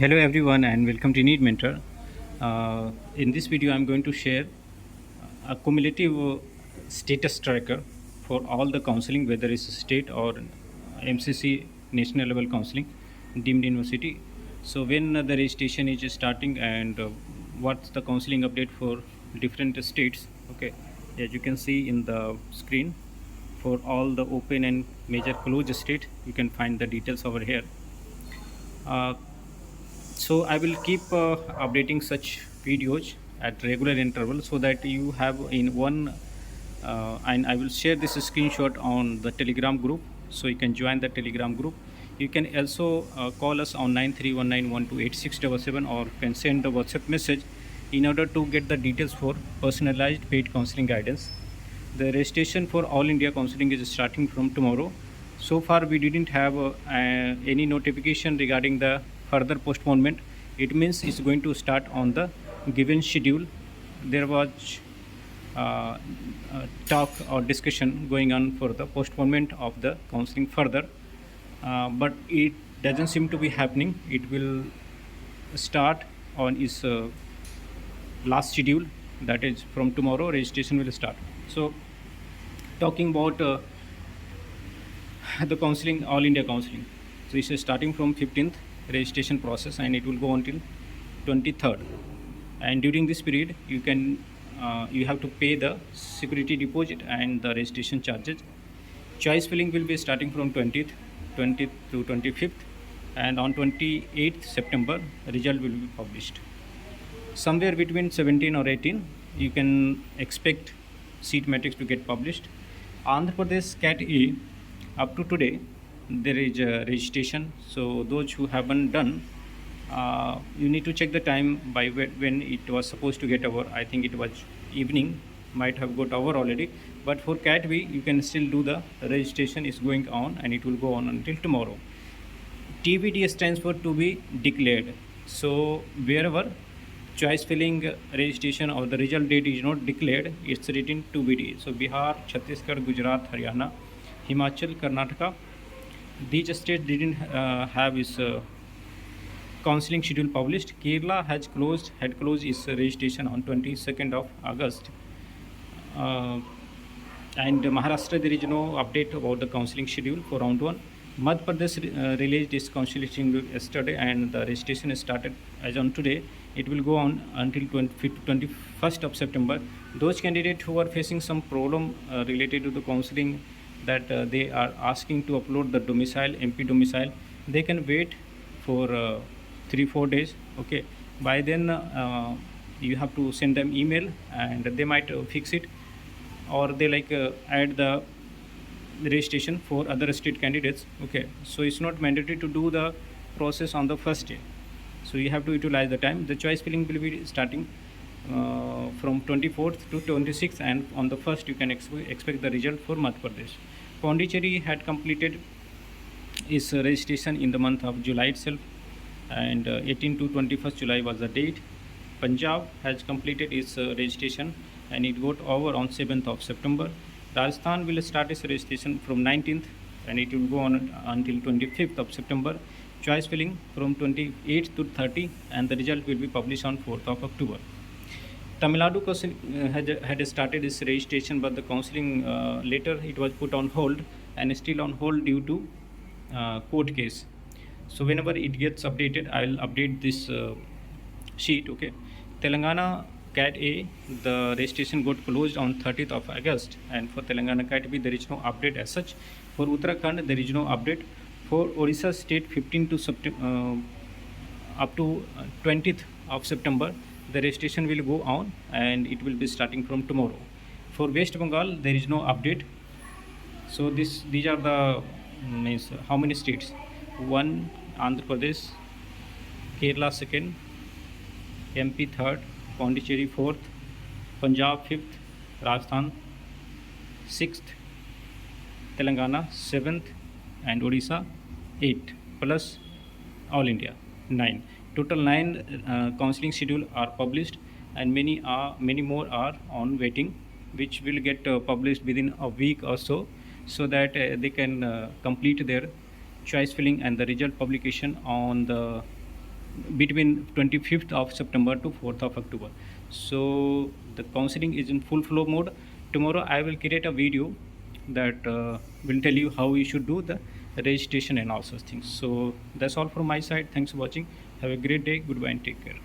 Hello everyone and welcome to NEET Mentor. In this video, I'm going to share a cumulative status tracker for all the counseling, whether it's state or MCC national level counseling, deemed university. So when the registration is starting and what's the counseling update for different states. Okay, as you can see in the screen, for all the open and major closed state, you can find the details over here. Uh, so I will keep updating such videos at regular intervals so that you have in one and I will share this screenshot on the Telegram group, so you can join the Telegram group. You can also call us on 9319128677 or can send the WhatsApp message in order to get the details for personalized paid counseling guidance. The registration for All India Counseling is starting from tomorrow. So far, we didn't have any notification regarding the further postponement. It means it's going to start on the given schedule. There was talk or discussion going on for the postponement of the counseling further, but it doesn't seem to be happening. It will start on its last schedule, that is from tomorrow registration will start. So talking about the counseling, all India counseling, so this is starting from 15th registration process and it will go until 23rd, and during this period you have to pay the security deposit and the registration charges. Choice filling will be starting from 20th to 25th, and on 28th September result will be published. Somewhere between 17 or 18 you can expect seat matrix to get published. Andhra Pradesh Cat A, up to today there is a registration, so those who haven't done, you need to check the time by when it was supposed to get over. I think it was evening, might have got over already, but for Cat B you can still do the registration is going on and it will go on until tomorrow. TBD stands for to be declared. So wherever choice filling registration or the result date is not declared, it's written TBD. So Bihar, Chhattisgarh, Gujarat, Haryana, Himachal, Karnataka, these states didn't have its counseling schedule published. Kerala had closed its registration on 22nd of August. And Maharashtra, there is no update about the counseling schedule for round 1. Madhya Pradesh released its counseling schedule yesterday and the registration started as on today. It will go on until 21st of September. Those candidates who are facing some problem related to the counseling, that they are asking to upload the domicile, MP domicile, they can wait for 3-4 days. Okay, by then you have to send them email and they might fix it, or they add the registration for other state candidates. Okay, so it's not mandatory to do the process on the first day, so you have to utilize the time. The choice filling will be starting from 24th to 26th, and on the first you can expect the result for Madhya Pradesh. Pondicherry had completed its registration in the month of July itself, and 18 to 21st July was the date. Punjab has completed its registration and it got over on 7th of September. Rajasthan will start its registration from 19th and it will go on until 25th of September. Choice filling from 28th to 30th, and the result will be published on 4th of October. Tamil Nadu had started its registration, but the counseling later it was put on hold and still on hold due to court case. So whenever it gets updated, I will update this sheet. Okay, Telangana Cat A, the registration got closed on 30th of August, and for Telangana Cat B there is no update as such. For Uttarakhand there is no update. For Odisha State 15 to up to 20th of September, the registration will go on and it will be starting from tomorrow. For West Bengal there is no update. So these are the means how many states: 1 Andhra Pradesh, Kerala 2nd, MP 3rd, Pondicherry 4th, Punjab 5th, Rajasthan 6th, Telangana 7th, and Odisha 8th, plus All India 9. Total 9 counseling schedule are published, and many more are on waiting, which will get published within a week or so that they can complete their choice filling and the result publication on the between 25th of September to 4th of October. So the counseling is in full flow mode. Tomorrow I will create a video that will tell you how you should do the registration and all such things. So that's all from my side. Thanks for watching. Have a great day. Goodbye and take care.